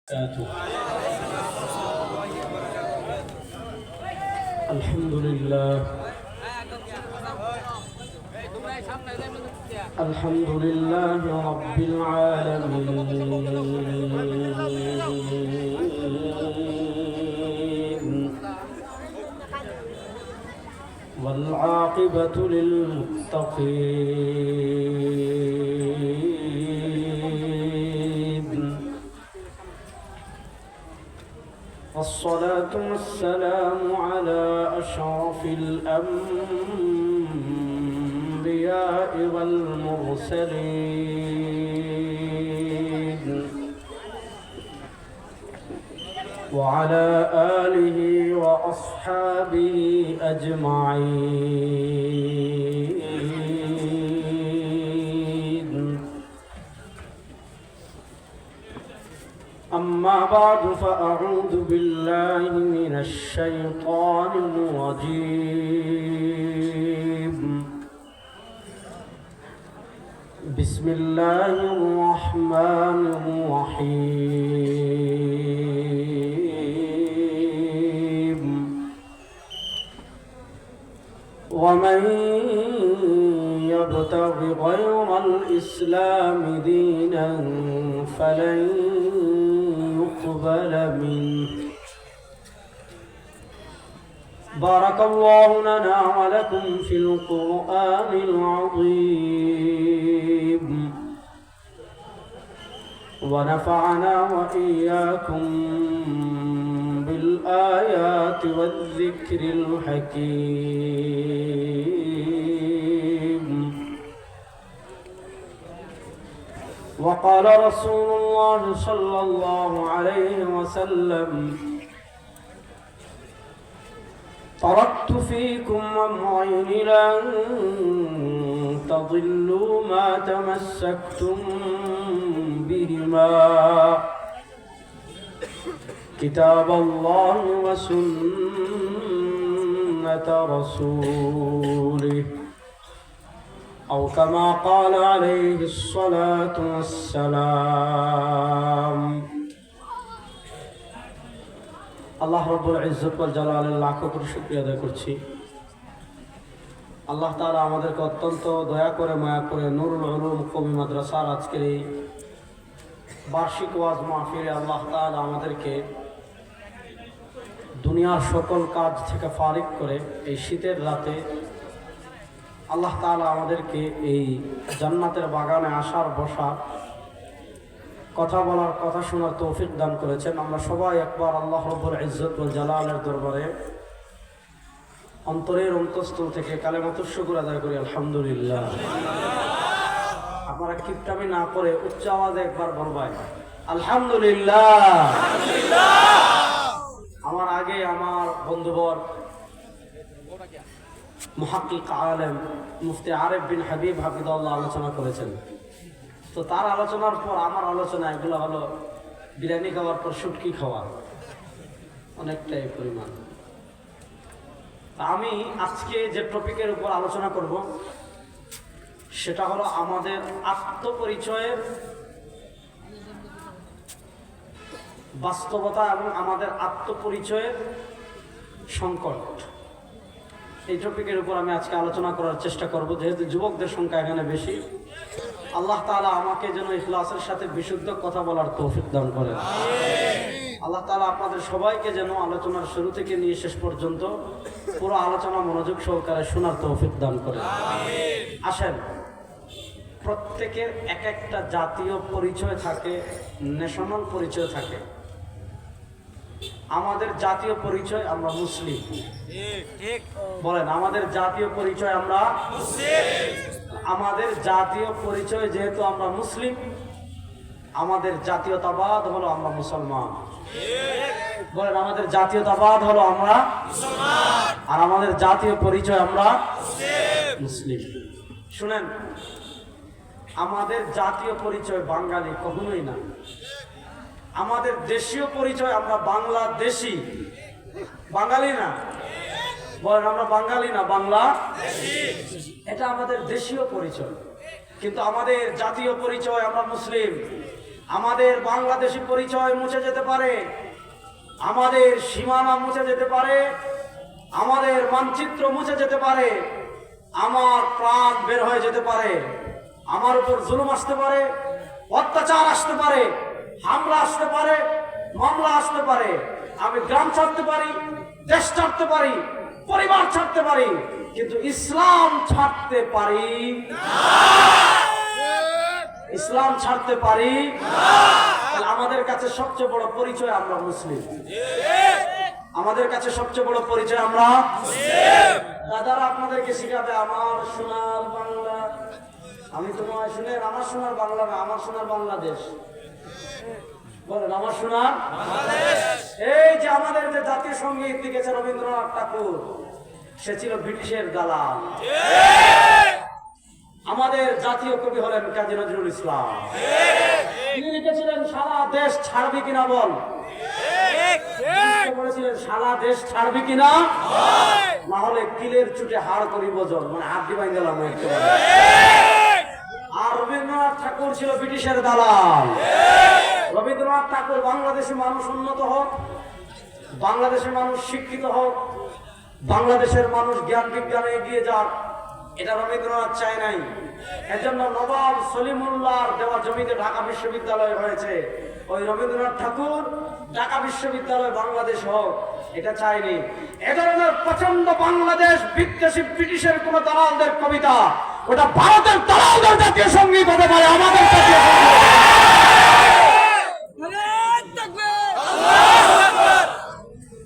الحمد لله الحمد لله رب العالمين والعاقبة للمتقين والصلاة والسلام على أشرف الأنبياء والمرسلين وعلى آله وأصحابه أجمعين. أما بعد فأعوذ بالله من الشيطان الرجيم. بسم الله الرحمن الرحيم. ومن يبتغ غير الإسلام دينا فلن يقبل منه. بارك الله لنا ولكم في القرآن العظيم ونفعنا وإياكم بالآيات والذكر الحكيم. وقال رسول الله صلى الله عليه وسلم: تركت فيكم أمرين لن تضلوا ما تمسكتم بهما كتاب الله وسنة رسوله أو كما قال عليه الصلاة والسلام. আল্লাহ রব্বুল ইজ্জত ওয়াল জালালের লাখ কোটি শুকরিয়া আদায় করছি। আল্লাহ তাআলা আমাদেরকে অত্যন্ত দয়া করে মায়া করে নুরুল উলুম কওমি মাদ্রাসার আজকের এই বার্ষিক ওয়াজ মাহফিলে আল্লাহ তাআলা আমাদেরকে দুনিয়ার সকল কাজ থেকে ফারিগ করে এই শীতের রাতে আল্লাহ তাআলা আমাদেরকে এই জান্নাতের বাগানে আসার বসা কথা বলার কথা শোনার তৌফিক দান করেছেন। আমরা সবাই একবার আল্লাহ রব্বুল ইজ্জত ওয়াল জালালের দরবারে অন্তরের অন্তঃস্থল থেকে কালেমাতুশ শুকর আদায় করি আলহামদুলিল্লাহ। আপনারা কিপটামি না করে উচ্চ আওয়াজে একবার বলবেন আলহামদুলিল্লাহ। আমার আগে আমার বন্ধুবর মুহাক্কিক আলেম মুফতি আরেফ বিন হাবিব হাফিজাহুল্লাহ আলোচনা করেছেন। তো তার আলোচনার পর আমার আলোচনা এগুলো হলো বিরিয়ানি খাওয়ার পর শুটকি খাওয়া, অনেকটাই পরিমাণ। আমি আজকে যে টপিকের উপর আলোচনা করব সেটা হলো আমাদের আত্মপরিচয়ের বাস্তবতা এবং আমাদের আত্মপরিচয়ের সংকট। এই টপিকের উপর আমি আজকে আলোচনা করার চেষ্টা করব, যেহেতু যুবকদের সংখ্যা এখানে বেশি। আল্লাহ তাআলা আমাকে যেন ইখলাসের সাথে বিশুদ্ধ কথা বলার তৌফিক দান করেন। আল্লাহ তাআলা আপনাদের সবাইকে যেন আলোচনার শুরু থেকে নিয়ে শেষ পর্যন্ত পুরো আলোচনা মনোযোগ সহকারে শোনার তৌফিক দান করেন। আসেন, প্রত্যেকের এক একটা জাতীয় পরিচয় থাকে, ন্যাশনাল পরিচয় থাকে। আমাদের জাতীয় পরিচয় আমরা মুসলিম। বলেন, আমাদের জাতীয় পরিচয় আমরা মুসলিম। আমাদের জাতীয় পরিচয় যেহেতু আমরা মুসলিম, আমাদের জাতীয়তাবাদ হলো আমরা মুসলমান। বলেন, আমাদের জাতীয়তাবাদ হলো আমরা মুসলমান, আর আমাদের জাতীয় পরিচয় আমরা মুসলিম। শুনেন, আমাদের জাতীয় পরিচয় বাঙালি কখনোই না। আমাদের দেশীয় পরিচয় আমরা বাংলাদেশি, বাঙালি না। বলেন, আমরা বাঙালি না, বাংলাদেশি। এটা আমাদের দেশীয় পরিচয়। কিন্তু আমাদের জাতীয় পরিচয় আমরা মুসলিম। আমাদের বাংলাদেশি পরিচয় মুছে যেতে পারে, আমাদের সীমানা মুছে যেতে পারে, আমাদের মানচিত্র মুছে যেতে পারে, আমার প্রাণ বের হয়ে যেতে পারে, আমার উপর জুলুম আসতে পারে, অত্যাচার আসতে পারে, হামলা আসতে পারে, মামলা আসতে পারে, আমি গ্রাম ছাড়তে পারি, দেশ ছাড়তে পারি, পরিবার ছাড়তে পারি, কিন্তু ইসলাম ছাড়তে পারি না। ইসলাম ছাড়তে পারি না। আমাদের কাছে সবচেয়ে বড় পরিচয় আমরা মুসলিম। আমাদের কাছে সবচেয়ে বড় পরিচয় আমরা মুসলিম। দাদারা আপনাদেরকে শিখাবে আমার সোনার বাংলা। আমি তোমায় শুনেন, আমার সোনার বাংলা না, আমার সোনার বাংলাদেশ। বলেন আমার সোনার বাংলাদেশ। এই যে আমাদের যে জাতীয় সঙ্গীত লিখেছে রবীন্দ্রনাথ ঠাকুর, সে ছিল ব্রিটিশের দালাল। আমাদের জাতীয় কবি হলেন কাজী নজরুল ইসলাম। তিনি লিখেছিলেন সারা দেশ ছাড়বি কিনা বল। বলেছিলেন সারা দেশ ছাড়বি কিনা, না হলে কিলের চুটে হাড় করিব জল, মানে হাড্ডি বাইন গেলাম। আর রবীন্দ্রনাথ ঠাকুর ছিল ব্রিটিশের দালাল। রবীন্দ্রনাথ ঠাকুর বাংলাদেশের মানুষ উন্নত হোক, বাংলাদেশের মানুষ শিক্ষিত হোক, বাংলাদেশের মানুষ জ্ঞান বিজ্ঞানে এগিয়ে যাক, এটা রবীন্দ্রনাথ চায় নাই। এজন্য নবাব সলিমুল্লাহর দেওয়া জমিতে ঢাকা বিশ্ববিদ্যালয় হয়েছে। ওই রবীন্দ্রনাথ ঠাকুর ঢাকা বিশ্ববিদ্যালয় বাংলাদেশ হোক, এটা চায়নি। এ ধরনের প্রচন্ড বাংলাদেশ বিদ্বেষী ব্রিটিশের কোন দালালদের কবিতা, ওটা ভারতের দালালদের জাতীয় সঙ্গীত হতে পারে, আমাদের জাতীয়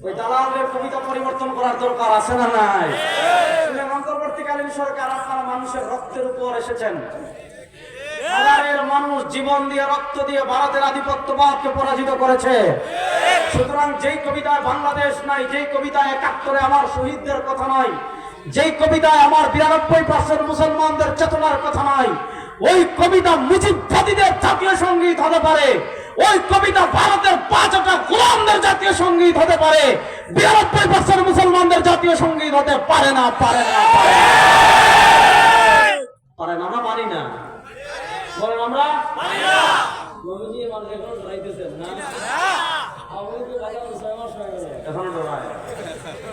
ওই দালালদের কবিতা পরিবর্তন করার দরকার আছে না নাই? অন্তর্বর্তীকালীন সরকার আপনারা মানুষের রক্তের উপর এসেছেন। হাজারের মানুষ জীবন দিয়ে রক্ত দিয়ে ভারতের আধিপত্যবাদকে পরাজিত করেছে। সুতরাং যেই কবিতায় বাংলাদেশ নাই, যেই কবিতায় ৭১ আমার শহীদদের কথা নাই, যেই কবিতায় আমার ৯২% মুসলমানদের চেতনার কথা নাই, ওই কবিতা মুজিববাদীদের জাতীয় সঙ্গীত হতে পারে। ওই কবিতা ভারতের ৫টা গোলামদের জাতীয় সঙ্গীত হতে পারে, ৯২% মুসলমানদের জাতীয় সঙ্গীত হতে পারে না। পারে না, পারে না, আমরা মানি না। বলেন আমরা মানি না।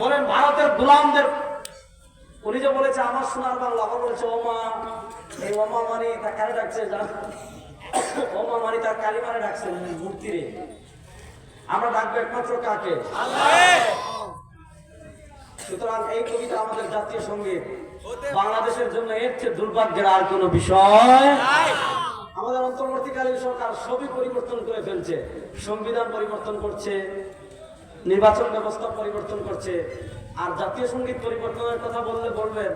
বলেন ভারতের গোলামদের, উনি যে বলেছে আমার সোনার বাংলা, আবার বলেছে ওমা, এই ওমা মানে তা কারে ডাকছে জান, ওমা মানে তার কালিমারে ডাকছে মূর্তিরে। আমরা ডাকবো একমাত্র কাকে? সুতরাং এই কবিতা আমাদের জাতীয় সঙ্গীত। বাংলাদেশের জন্য এর চেয়ে দুর্ভাগ্যের আর কোনো বিষয়। আমাদের অন্তর্বর্তীকালীন সরকার সবই পরিবর্তন করে ফেলছে, সংবিধান পরিবর্তন করছে, নির্বাচন ব্যবস্থা পরিবর্তন করছে। আর জাতীয় সঙ্গীত পরিবর্তনের কথা বললে বলবেন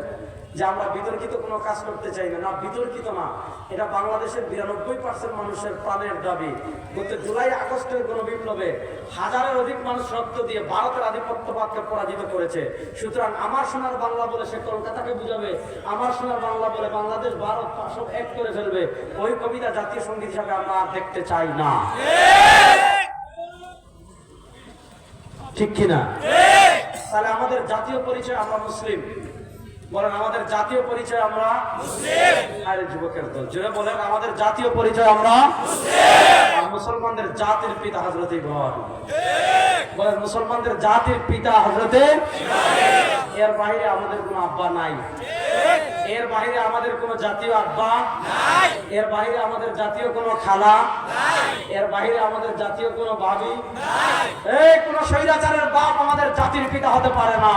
যে আমরা বিতর্কিত কোনো কাজ করতে চাই না। না, বিতর্কিত না, এটা বাংলাদেশের ৯২% মানুষের প্রাণের দাবি। গত জুলাই আগস্টের গণবিপ্লবে হাজারের অধিক মানুষ রক্ত দিয়ে ভারতের আধিপত্যবাদকে পরাজিত করেছে। সুতরাং আমার সোনার বাংলা বলে সে কলকাতাকে বুঝাবে, আমার সোনার বাংলা বলে বাংলাদেশ ভারত সব এক করে ফেলবে। ওই কবিতা জাতীয় সঙ্গীত হিসাবে আমরা আর দেখতে চাই না। ঠিক কিনা? তাহলে আমাদের জাতীয় পরিচয় আমরা মুসলিম। বলেন আমাদের জাতীয় পরিচয় আমরা মুসলিম। আরে যুবকের দল জোরে বলেন আমাদের জাতীয় পরিচয় আমরা মুসলিম। আর মুসলমানদের জাতির পিতা হযরত ইব্রাহিম। বলেন মুসলমানদের জাতির পিতা হযরত ইব্রাহিম। এর বাইরে আমাদের কোনো আব্বা নাই, এর বাইরে আমাদের কোনো জাতীয় আব্বা নাই, এর বাইরে আমাদের জাতীয় কোনো খালা নাই, এর বাইরে আমাদের জাতীয় কোনো ভাবি নাই। এই কোন স্বৈরাচারের বাপ আমাদের জাতির পিতা হতে পারে না।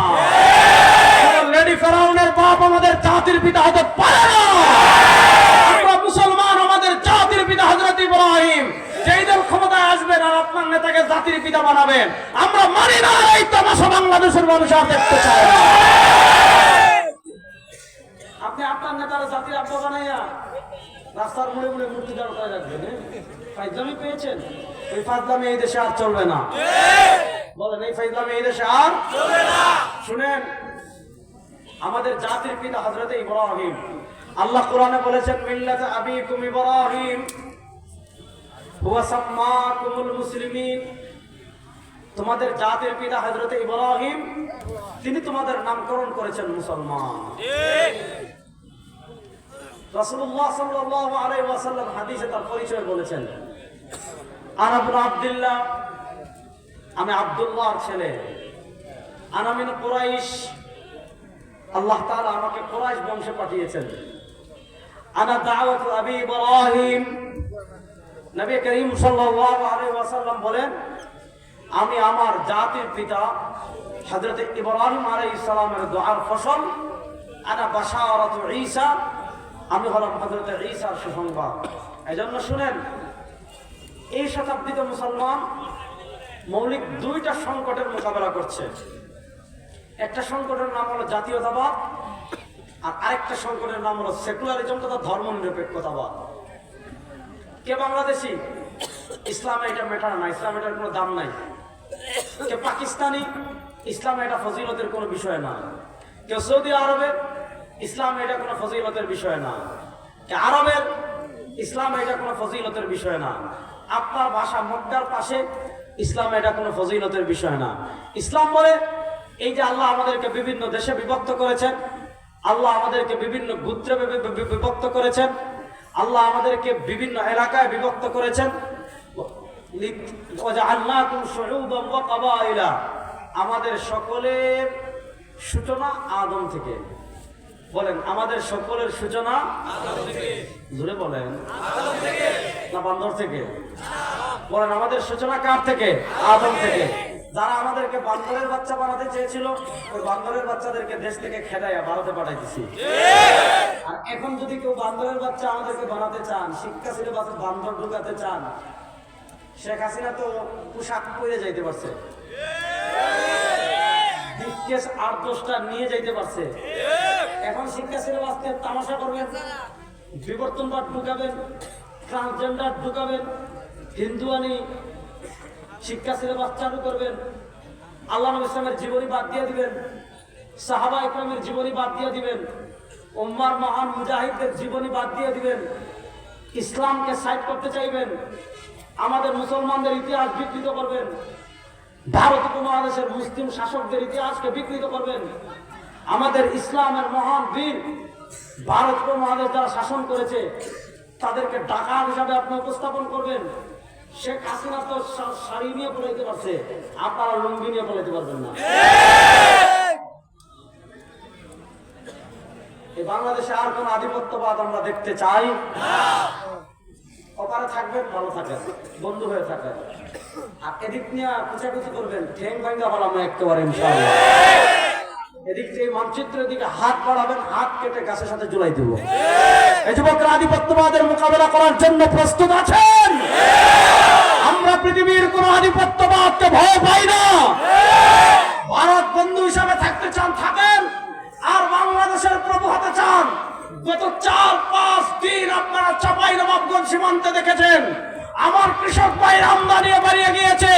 লেডি ফেরাউনের বাপ আমাদের জাতির পিতা হতে পারে না। আমরা মুসলমান, আমাদের জাতির পিতা হযরত ইব্রাহিম। যেই দল ক্ষমতায় আসবেন আর আপনার নেতাকে জাতির পিতা বানাবেন, আমরা মানি না। এই তামাশা বাংলাদেশের মানুষ আর দেখতে চায় না। আপনি আপনার নেতারা জাতির আব্বা বানাইয়া রাস্তার মুড়ে মুড়ে মূর্তি দাঁড় করে রাখবেন, ফাইজলামি পেয়েছেন? ওই ফাইজলামি এই দেশে আর চলবে না। বলেন এই ফাইজলামি এই দেশে আর চলবে না। শুনেন, আমাদের জাতির পিতা হযরত ইব্রাহিম। আল্লাহ কোরআনে বলেছেন মিল্লাত আবিকুম ইব্রাহিম হুয়া সাম্মাকুমুল মুসলিমিন। তোমাদের জাতির পিতা হযরত ইব্রাহিম, তিনি তোমাদের নামকরণ করেছেন মুসলমান। রাসূলুল্লাহ সাল্লাল্লাহু আলাইহি ওয়াসাল্লাম হাদিসে তার পরিচয় বলেছেন, আনা ইবনে আব্দুল্লাহ, আমি আব্দুল্লাহর ছেলে। আনা মিন কুরাইশ, আল্লাহ তাআলা আমাকে কুরাইশ বংশে পাঠিয়েছেন। আনা দাওয়াতু আবি ইব্রাহিম, নবী করিম সাল্লাল্লাহু আলাইহি ওয়াসাল্লাম বলেন, আমি আমার জাতির পিতা হযরত ইব্রাহিম আলাইহিস সালামের দোয়ার ফসল। আনা বাশারাতু ঈসা, আমি হলাম হযরত ঈসার সুসংবাদ। এজন্য শুনেন, এই শতাব্দীতে মুসলমান মৌলিক দুইটা সংকটের মোকাবেলা করছে। একটা সংকটের নাম হলো জাতীয়তাবাদ, আর আরেকটা সংকটের নাম হলো সেকুলারিজম তথা ধর্মনিরপেক্ষতাবাদ। কে বাংলাদেশি, ইসলামে এটা ম্যাটার না, ইসলাম এটার কোনো দাম নাই। কে পাকিস্তানি, ইসলামে এটা ফজিলতের কোনো বিষয় না। কেউ সৌদি আরবের, ইসলামে এটা কোনো ফজিলতের বিষয় না। কে আরবের, ইসলামে এটা কোনো ফজিলতের বিষয় না। আপনার ভাষা মক্কার পাশে, ইসলামে এটা কোনো ফজিলতের বিষয় না। ইসলাম বলে, এই যে আল্লাহ আমাদেরকে বিভিন্ন দেশে বিভক্ত করেছেন, আল্লাহ আমাদেরকে বিভিন্ন গোত্রে বিভক্ত করেছেন, আল্লাহ আমাদেরকে বিভিন্ন এলাকায় বিভক্ত করেছেন। আমাদের সকলের সূচনা আদম থেকে। বলেন, আমাদের সকলের সূচনা আদম থেকে। জোরে বলেন, আদম থেকে না বান্দর থেকে? বলেন, আমাদের সূচনা কার থেকে? আদম থেকে। যারা আমাদেরকে বান্দরের বাচ্চা বানাতে চেয়েছিল, ওই বান্দরের বাচ্চাদেরকে দেশ থেকে খেদাইয়া ভারতে পাঠাইতেছি। আর এখন যদি কেউ বান্দরের বাচ্চা আমাদেরকে বানাতে চান, শিক্ষা সিলেবাসে বান্দর ঢুকাতে চান, শেখ হাসিনা তো পোশাক পরে যাইতে পারছে, কেস ৮-১০টা নিয়ে যাইতে পারছে। এখন শিক্ষা সিলেবাসকে তামাশা করবেন, বিবর্তনবাদ ঢুকাবেন, ট্রান্সজেন্ডার ঢুকাবেন, হিন্দুয়ানি শিক্ষা সিলেবাস চালু করবেন, আল্লাহ নবী ইসলামের জীবনী বাদ দিয়ে দিবেন, সাহাবা ইকরামের জীবনী বাদ দিয়ে দিবেন, উম্মার মহান মুজাহিদদের জীবনী বাদ দিয়ে দিবেন, ইসলামকে সাইড করতে চাইবেন, আমাদের মুসলমানদের ইতিহাস বিকৃত করবেন, ভারত উপমহাদেশের মুসলিম শাসকদের ইতিহাসকে বিকৃত করবেন, আমাদের ইসলামের মহান বীর ভারত উপমহাদেশ যারা শাসন করেছে তাদেরকে ডাকাত হিসাবে আপনি উপস্থাপন করবেন। শেখ হাসিনা তো শাড়ি নিয়ে পলাইতে পারছে, আপনারা লুঙ্গি নিয়ে পলাইতে পারবেন না। এই বাংলাদেশে আর কোন আধিপত্যবাদ আমরা দেখতে চাই না। ওপারে থাকবেন, ভালো থাকেন, বন্ধু হয়ে থাকেন, আর এদিক নিয়ে কুচাকুচি করবেন, ঠ্যাং ভাঙ্গা বলাম একেবারে ইনশাআল্লাহ। এদিক থেকে মানচিত্রের দিকে হাত বাড়াবেন, হাত কেটে গাছের সাথে ঝুলাই দেব। এই যুবকরা আধিপত্যবাদের মোকাবেলা করার জন্য প্রস্তুত আছেন? আমরা পৃথিবীর কোন আধিপত্যবাদকে ভয় পাই না। ভারত বন্ধু হিসাবে থাকতে চান, থাকেন, আর বাংলাদেশের প্রভু হতে চান। গত ৪-৫ দিন আপনারা চাঁপাইনবাবগঞ্জ সীমান্তে দেখেছেন, আমার কৃষক ভাইয়ের আমদানি বাড়িয়ে গিয়েছে।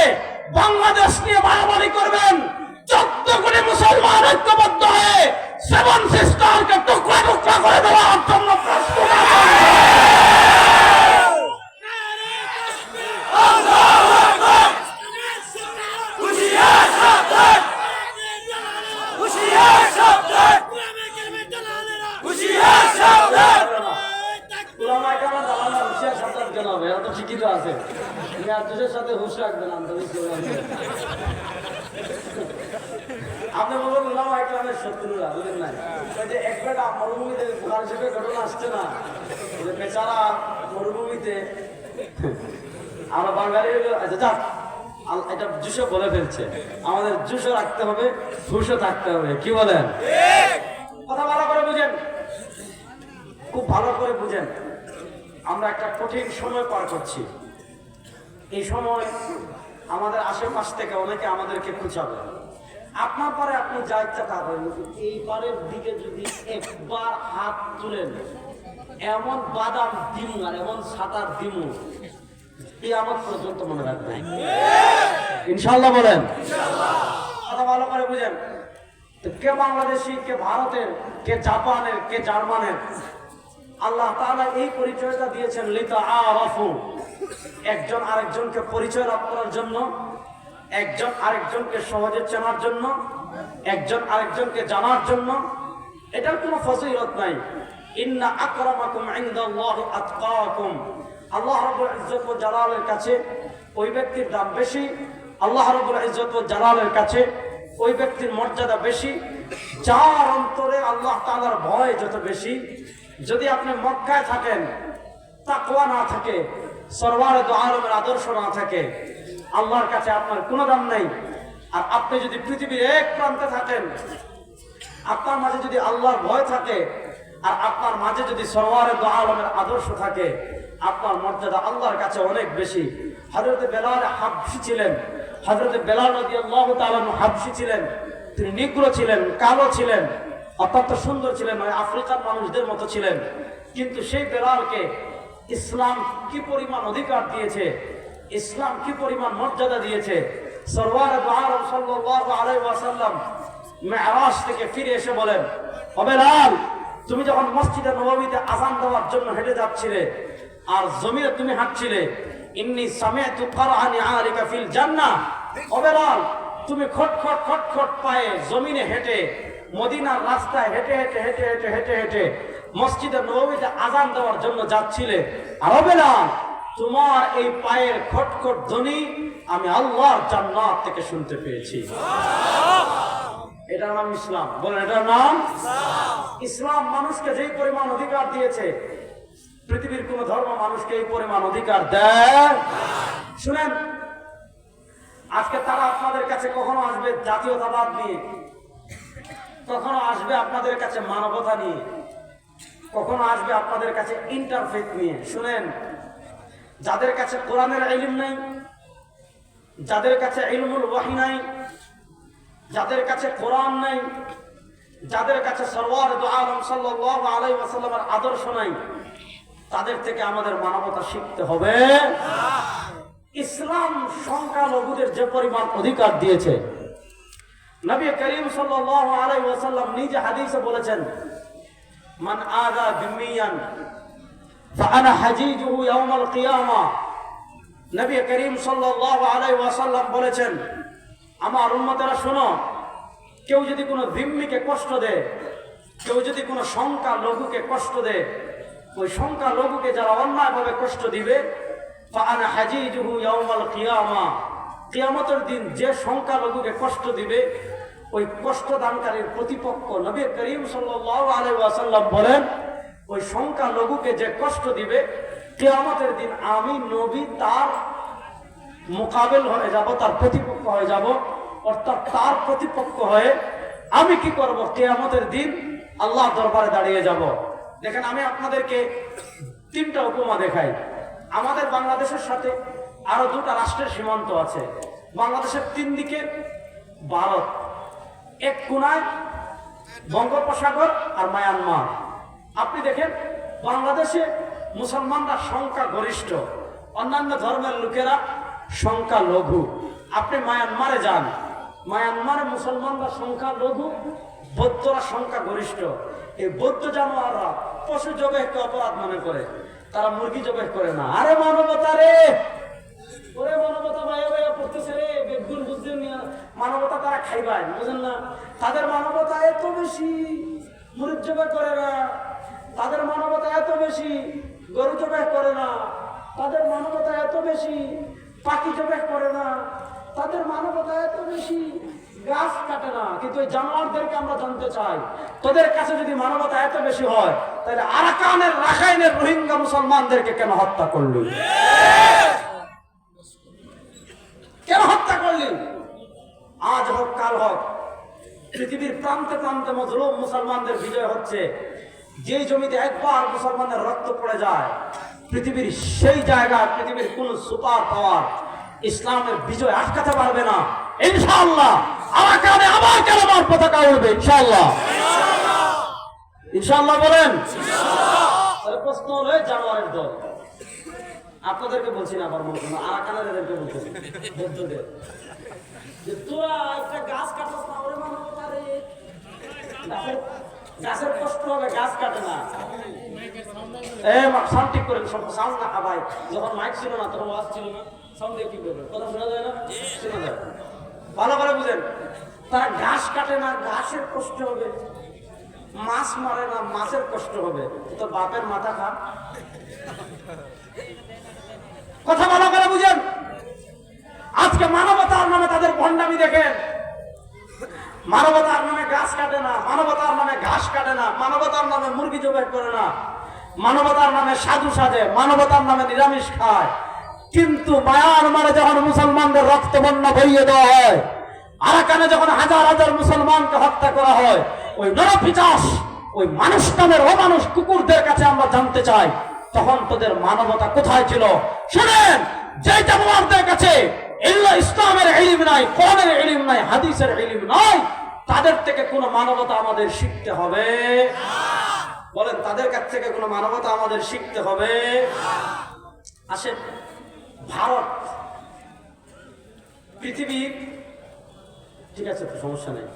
বাংলাদেশ নিয়ে বাড়াবাড়ি করবেন, ১৪ কোটি মুসলমান ঐক্যবদ্ধ হয়ে 7 সিস্টারকে টুকরা টুকরা করে দেওয়ার জন্য প্রস্তুত আছেন। শিক্ষিত আছে, সাথে হুশ রাখবেন। আপনি বলবেন উলামা ইকরামের শত্রুরা, বুঝলেন না? ওই যে এক বেটা মরুভূমিতে বুখারী শরীফের ঘটনা আসছে না, যে বেচারা মরুভূমিতে, আমরা বাঙালি আচ্ছা যাক, এটা জুসো বলে ফেলছে, আমাদের জুসো রাখতে হবে, হুশও থাকতে হবে। কি বলেন? কথা ভালো করে বুঝেন, খুব ভালো করে বুঝেন। আমরা একটা কঠিন সময় পার করছি। এই সময় আমাদের আশেপাশ থেকে অনেকে আমাদেরকে খুঁচাবে। আপনার পারে আপনি যা ইচ্ছা তা করেন, এই পারের দিকে যদি একবার হাত তুলেন, এমন বাদাম দিমু আর এমন সাঁতার দিমু, কিয়ামত পর্যন্ত মনে রাখবেন। ইনশাআল্লাহ বলেন। কথা ভালো করে বুঝেন। কে বাংলাদেশি, কে ভারতের, কে জাপানের, কে জার্মানের, আল্লাহ তাআলা এই পরিচয়টা দিয়েছেন লিতাআরাফু, একজন আরেকজনকে পরিচয় লাভ করার জন্য, একজন আরেকজনকে সহজে চেনার জন্য, একজন আরেকজনকে জানার জন্য। এটার কোনো ফজিলত নাই। ইন্না আকরামাকুম ইনদাল্লাহি আতকাকুম, আল্লাহ রাব্বুল ইজ্জত ওয়াল জালালের কাছে ওই ব্যক্তির দাম বেশি, আল্লাহ রাব্বুল ইজ্জত ওয়াল জালালের কাছে ওই ব্যক্তির মর্যাদা বেশি যার অন্তরে আল্লাহ তাআলার ভয় যত বেশি। যদি আপনি মক্কায় থাকেন, তাকওয়া না থাকে, সরওয়ারে দু আলমের আদর্শ না থাকে, আল্লাহর কাছে আপনার কোনো দাম নেই। আর আপনি যদি পৃথিবীর এক প্রান্তে থাকেন, আপনার মাঝে যদি আল্লাহর ভয় থাকে আর আপনার মাঝে যদি সরওয়ারে দু আলমের আদর্শ থাকে, আপনার মর্যাদা আল্লাহর কাছে অনেক বেশি। হযরত বেলাল হাবশী ছিলেন, হযরত বেলাল রাদিয়াল্লাহু তাআলা হাবশী ছিলেন। তিনি নিগ্রো ছিলেন, কালো ছিলেন, অত্যন্ত সুন্দর ছিলেন, ওই আফ্রিকার মানুষদের মতো ছিলেন। কিন্তু সেই বেলালকে ইসলাম কি পরিমাণ অধিকার দিয়েছে, ইসলাম কি পরিমাণ মর্যাদা দিয়েছে। সরওয়ারে দু আলম সাল্লাল্লাহু আলাইহি ওয়াসাল্লাম মেরাজ থেকে ফিরে এসে বলেন, ও বেলাল, তুমি যখন মসজিদে নববীতে আযান দেওয়ার জন্য হেঁটে যাচ্ছিলে আর জমিনে তুমি হাঁটছিলে, ইন্নী সামি'তু কারআন আলিকা ফিল জান্নাহ, ও বেলাল, তুমি খটখট খটখট পায়ে জমিনে হেঁটে মদিনার রাস্তায় হেঁটে হেঁটে হেঁটে হেঁটে হেঁটে হেঁটে মসজিদে নববীতে আযান দেওয়ার জন্য যাচ্ছিলে, আর ও বেলাল, তোমার এই পায়ের খটখট ধ্বনি আমি আল্লাহর জান্নাত থেকে শুনতে পেয়েছি। এটার নাম ইসলাম। বলেন, এটার নাম ইসলাম। মানুষকে যেই পরিমাণ অধিকার দিয়েছে, পৃথিবীর কোন ধর্ম মানুষকে এই পরিমাণ অধিকার দেয়। শুনেন, আজকে তারা আপনাদের কাছে কখনো আসবে জাতীয়তাবাদ নিয়ে, কখনো আসবে আপনাদের কাছে মানবতা নিয়ে, কখনো আসবে আপনাদের কাছে ইন্টারফেথ নিয়ে। শুনেন, যাদের কাছে কোরআনের ইলম নাই, যাদের কাছে ইলমুল ওয়াহি নাই, যাদের কাছে কোরআন নাই, যাদের কাছে সরওয়ারে দু আলম সাল্লাল্লাহু আলাইহি ওয়াসাল্লামের আদর্শ নাই, তাদের থেকে আমাদের মানবতা শিখতে হবে। ইসলাম সংখ্যালঘুদের যে পরিমাণ অধিকার দিয়েছে, নবী করিম সাল্লাল্লাহু আলাইহি ওয়াসাল্লাম নিজে হাদিসে বলেছেন, মান আযা যিম্মিয়ান ফাআনা হাজিজুহু ইয়াউমাল কিয়ামাহ। নবী করিম সাল্লাল্লাহু আলাইহি ওয়াসাল্লাম বলেছেন, আমার উম্মতেরা শোনো, কেউ যদি কোনো যিম্মিকে কষ্ট দেয়, কেউ যদি কোনো সংখ্যালঘুকে কষ্ট দেয়, ওই সংখ্যালঘুকে যারা অন্যায়ভাবে কষ্ট দিবে, ফাআনা হাজিজুহু ইয়াউমাল কিয়ামাহ, কিয়ামতের দিন যে সংখ্যালঘুকে কষ্ট দিবে, ওই কষ্টদানকারীর প্রতিপক্ষ। নবী করিম সাল্লাল্লাহু আলাইহি ওয়াসাল্লাম বলেন, ওই সংখ্যালঘুকে যে কষ্ট দিবে, কিয়ামতের দিন আমি নবী তার মোকাবেল হয়ে যাব, তার প্রতিপক্ষ হয়ে যাব। অর্থাৎ তার প্রতিপক্ষ হয়ে আমি কি করব? কিয়ামতের দিন আল্লাহ দরবারে দাঁড়িয়ে যাব। দেখেন, আমি আপনাদেরকে তিনটা উপমা দেখাই। আমাদের বাংলাদেশের সাথে আরো দুটা রাষ্ট্রের সীমান্ত আছে। বাংলাদেশের তিন দিকে ভারত, এক কোনায় বঙ্গোপসাগর আর মায়ানমার। আপনি দেখেন, বাংলাদেশে মুসলমানরা সংখ্যা গরিষ্ঠ, অন্যান্য ধর্মের লোকেরা সংখ্যা লঘু। আপনি মায়ানমারে যান, মায়ানমারে মুসলমানরা সংখ্যা লঘু, বৌদ্ধরা সংখ্যা গরিষ্ঠ। এই বৌদ্ধ জানোয়াররা পশু জবাইকে অপরাধ মনে করে, তারা মুরগি জবাই করে না। আরে মানবতা রে, ওরে মানবতা ভাইয়া ভাইয়া পড়তেছে রে, বেগুন বুঝছেন না, মানবতা তারা খাইবাই, বুঝেন না? তাদের মানবতা এত বেশি, মুরগি জবাই করে না। তাদের মানবতা এত বেশি, গরু জবাই করে না। তাদের মানবতা এত বেশি, পাখি জবাই করে না। তাদের মানবতা এত বেশি, গাছ কাটে না। কিন্তু এই জানোয়ারদেরকে আমরা জানতে চাই, তোদের কাছে যদি মানবতা এত বেশি হয়, তাহলে আরাকানের রাখাইনের রোহিঙ্গা মুসলমানদেরকে কেন হত্যা করলি? কেন হত্যা করলি? আজ হোক কাল হোক, পৃথিবীর প্রান্তে প্রান্তে মজলুম মুসলমানদের বিজয় হচ্ছে। যে জমিতে একবার মুসলমানদের রক্ত পড়ে যায়, পৃথিবীর সেই জায়গায় পৃথিবীর কোন সুপার পাওয়ার ইসলামের বিজয় আটকাতে পারবে না। ইনশাআল্লাহ আরাকানে আবার কালেমার পতাকা উড়বে, ইনশাআল্লাহ। ইনশাআল্লাহ বলেন। তাহলে প্রশ্ন হলো, জানোয়ারের দল, আপনাদেরকে বলছি না, আবার বলছি না, আরাকানের এদেরকে বলতেছি, বৌদ্ধদের, যে তোরা একটা গাছ কাটছ না, ওরে মানবতা রে, গাছের কষ্ট হবে, গাছ কাটে না। সাউন্ড ঠিক করেন, সাউন্ড না ভাই। যখন মাইক ছিল না, তখন ওয়াজ ছিল না, সাউন্ড দিয়ে কি করবে? কথা শোনা যায় না? শোনা যায়। ভালো করে বুঝেন, তারা ঘাস কাটে না, ঘাসের কষ্ট হবে। মাছ মারে না, মাছের কষ্ট হবে। তো বাপের মাথা খা। কথা ভালো করে বুঝেন। আজকে মানবতার নামে তাদের ভণ্ডামি দেখেন। মানবতার নামে গাছ কাটে না, মানবতার নামে ঘাস কাটে না, মানবতার নামে মুরগি জবাই করে না, মানবতার নামে সাধু সাজে, মানবতার নামে নিরামিষ খায়। কিন্তু মায়ানমারে যখন মুসলমানদের রক্ত বন্যা বইয়ে দেওয়া হয়, আরাকানে যখন হাজার হাজার মুসলমানকে হত্যা করা হয়, ওই নরপিচাস, ওই মানুষ নামের অমানুষ কুকুরদের কাছে আমরা জানতে চাই, তখন তোদের মানবতা কোথায় ছিল? শুনেন, যে জানোয়ারদের কাছে ইসলামের ইলম নাই, কোরআনের ইলম নাই, হাদিসের ইলম নাই, তাদের থেকে কোনো মানবতা আমাদের শিখতে হবে? বলেন, তাদের কাছ থেকে কোনো মানবতা আমাদের শিখতে হবে? আসেন, ভারত পৃথিবীর, ঠিক আছে তো সমস্যা নেই,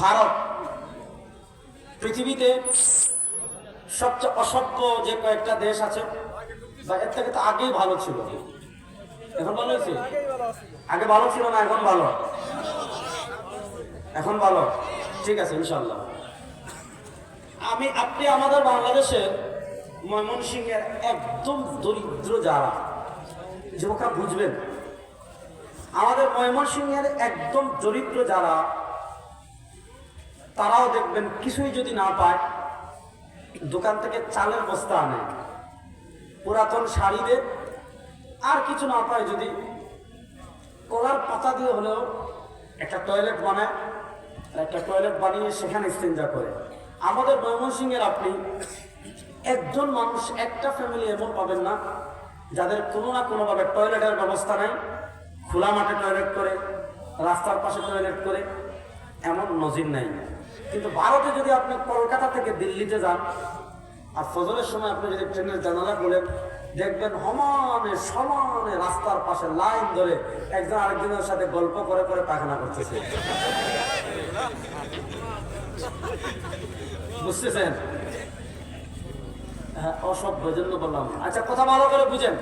ভারত পৃথিবীতে সবচেয়ে অসভ্য যে কয়েকটা দেশ আছে, বা এর থেকে তো আগেই ভালো ছিল, এখন ভালো হয়েছে? আগে ভালো ছিল না, এখন ভালো? এখন ভালো, ঠিক আছে ইনশাল্লাহ। আপনি আমাদের বাংলাদেশে ময়মনসিংহের একদম দরিদ্র যারা, যুবকরা বুঝবেন, আমাদের ময়মনসিংহের একদম দরিদ্র যারা, তারাও দেখবেন কিছুই যদি না পায়, দোকান থেকে চালের বস্তা আনে, পুরাতন শাড়ি দেয়, আর কিছু না পায় যদি কলার পাতা দিয়ে হলেও একটা টয়লেট বানায়, একটা টয়লেট বানিয়ে সেখানে ইস্তেঞ্জা করে। আমাদের ময়মনসিংহের আপনি একজন মানুষ, একটা ফ্যামিলি এমন পাবেন না যাদের কোনো না কোনোভাবে টয়লেটের ব্যবস্থা নাই, খোলা মাঠে টয়লেট করে, রাস্তার পাশে টয়লেট করে, এমন নজির নাই। কিন্তু ভারতে যদি আপনি কলকাতা থেকে দিল্লিতে যান, আর ফজরের সময় আপনি যদি ট্রেনের জানালা খুলেন, দেখবেন সমানে সমানে রাস্তার পাশে লাইন ধরে একজন আরেকজনের সাথে গল্প করে করে পায়খানা করতেছে। বুঝতেছেন? হ্যাঁ, অসভ্য জন্য বললাম। আচ্ছা, কথা ভালো করে বুঝেন।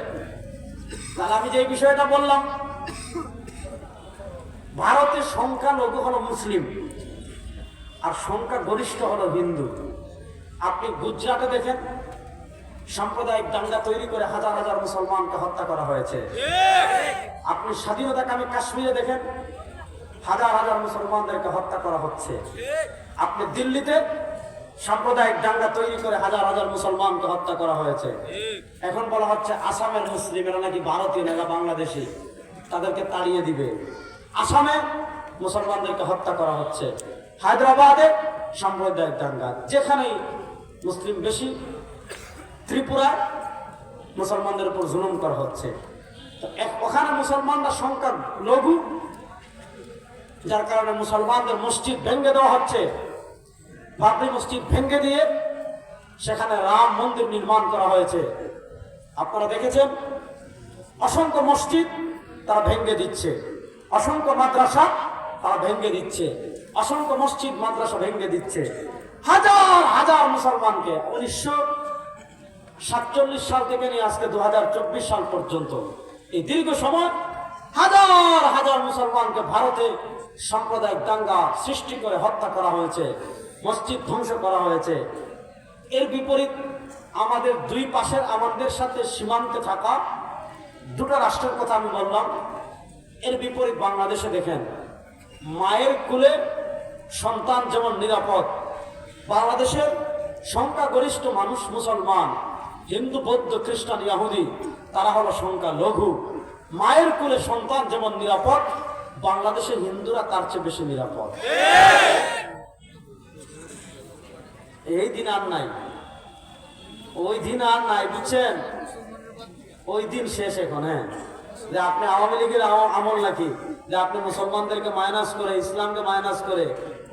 তাহলে আমি যে বিষয়টা বললাম, ভারতের সংখ্যালঘু হলো মুসলিম আর সংখ্যা গরিষ্ঠ হলো হিন্দু। আপনি গুজরাটে দেখেন, সাম্প্রদায়িক দাঙ্গা তৈরি করে হাজার হাজার মুসলমানকে হত্যা করা হয়েছে। আপনি স্বাধীনতাকামী কাশ্মীরে দেখেন, হাজার হাজার মুসলমানদেরকে হত্যা করা হচ্ছে। আপনি দিল্লিতে সাম্প্রদায়িক দাঙ্গা তৈরি করে হাজার হাজার মুসলমানকে হত্যা করা হয়েছে। এখন বলা হচ্ছে আসামের মুসলিমেরা নাকি ভারতীয় না বাংলাদেশি, তাদেরকে তাড়িয়ে দিবে। আসামে মুসলমানদেরকে হত্যা করা হচ্ছে। হায়দ্রাবাদে সাম্প্রদায়িক দাঙ্গা, যেখানেই মুসলিম বেশি, ত্রিপুরায় মুসলমানদের উপর জুলুম করা হচ্ছে। ওখানে মুসলমানরা সংখ্যা লঘু, যার কারণে মুসলমানদের মসজিদ ভেঙে দেওয়া হচ্ছে। বাবরি মসজিদ ভেঙে দিয়ে সেখানে রাম মন্দির নির্মাণ করা হয়েছে। আপনারা দেখেছেন, অসংখ্য মসজিদ তারা ভেঙে দিচ্ছে, অসংখ্য মাদ্রাসা তারা ভেঙে দিচ্ছে, অসংখ্য মসজিদ মাদ্রাসা ভেঙে দিচ্ছে। হাজার হাজার মুসলমানকে 1947 সাল থেকে নিয়ে আজকে 2024 সাল পর্যন্ত এই দীর্ঘ সময় হাজার হাজার মুসলমানকে ভারতে সাম্প্রদায়িক দাঙ্গা সৃষ্টি করে হত্যা করা হয়েছে, মসজিদ ধ্বংস করা হয়েছে। এর বিপরীত আমাদের দুই পাশের আমাদের সাথে সীমান্তে থাকা দুটো রাষ্ট্রের কথা আমি বললাম, এর বিপরীত বাংলাদেশে দেখেন, মায়ের কোলে সন্তান যেমন নিরাপদ, বাংলাদেশের সংখ্যাগরিষ্ঠ মানুষ মুসলমান, হিন্দু বৌদ্ধ খ্রিস্টান ইহুদি তারা হলো সংখ্যা লঘু। মায়ের কোলে সন্তান যেমন নিরাপদ, বাংলাদেশের হিন্দুরা তার চেয়ে বেশি নিরাপদ। এই দিন আর নাই, ওই দিন আর নাই, বুঝছেন? ওই দিন শেষ এখন। হ্যাঁ, যে আপনি আওয়ামী লীগের আমল নাকি, যে আপনি মুসলমানদেরকে মাইনাস করে, ইসলামকে মাইনাস করে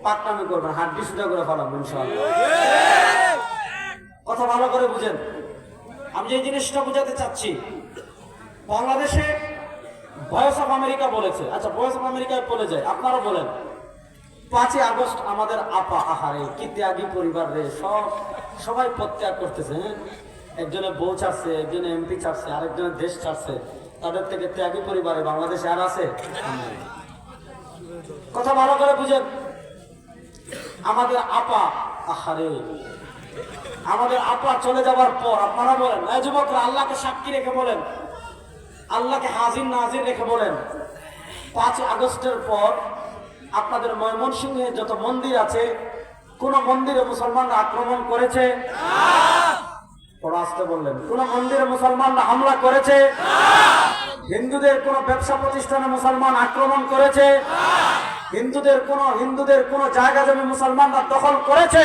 পাকনামি করবেন, হাড্ডি সুটা করে ফেলাবেন ইনশাআল্লাহ। কথা ভালো করে বুঝেন। আমি যে জিনিসটা বুঝাতে চাচ্ছি, বাংলাদেশে ভয়েস অফ আমেরিকা বলেছে, আচ্ছা ভয়েস অফ আমেরিকায় বলে যায়, আপনারা বলেন 5ই আগস্ট আমাদের আপা, আহারে কি ত্যাগী পরিবার রে, সবাই প্রত্যাগ করতেছে। হ্যাঁ, একজনে বউ ছাড়ছে, একজনে এমপি ছাড়ছে, আরেকজনের দেশ ছাড়ছে, তাদের থেকে ত্যাগী পরিবারে বাংলাদেশে আর আছে? কথা ভালো করে বুঝেন। আমাদের আপা, আহারে আমাদের আপা চলে যাবার পর আপনারা বলেন, এই যুবকরা আল্লাহকে সাক্ষী রেখে বলেন, আল্লাহকে হাজির নাজির রেখে বলেন, 5 আগস্টের পর আপনাদের ময়মনসিংহে যত মন্দির আছে কোন মন্দিরে মুসলমানরা আক্রমণ করেছে? ওরা আসতে বললেন, কোন মন্দিরে মুসলমানরা হামলা করেছে? হিন্দুদের কোন ব্যবসা প্রতিষ্ঠানে মুসলমান আক্রমণ করেছে? হিন্দুদের কোন জায়গা জমি মুসলমানরা দখল করেছে?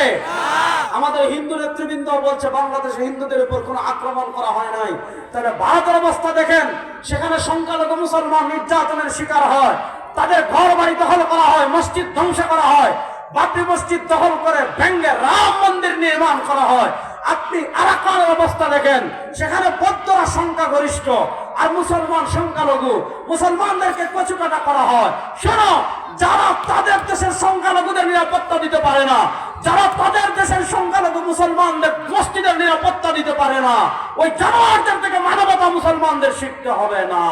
আমাদের হিন্দু নেতৃবৃন্দ বলছে বাংলাদেশে হিন্দুদের উপর কোন আক্রমণ করা হয় নাই। তাহলে ভারতের অবস্থা দেখেন, সেখানে সংখ্যালঘু মুসলমান নির্যাতনের শিকার হয়, তাদের ঘর বাড়ি দখল করা হয়, মসজিদ ধ্বংস করা হয়, বাবরি মসজিদ দখল করে ভেঙ্গে রাম মন্দির নির্মাণ করা হয়। আপনি আরাকানের অবস্থা দেখেন, সেখানে বৌদ্ধরা সংখ্যাগরিষ্ঠ আর মুসলমান সংখ্যালঘু, মুসলমানদেরকে কচুকাটা করা হয়। শোনো, যারা তাদের দেশের সংখ্যালঘুদের নিরাপত্তা দিতে পারে না, যারা তাদের দেশের সংখ্যালঘু মুসলমানদের মসজিদের নিরাপত্তা দিতে পারে না, ওই জানোয়ারদের থেকে মানবতা মুসলমানদের শিখতে হবে না।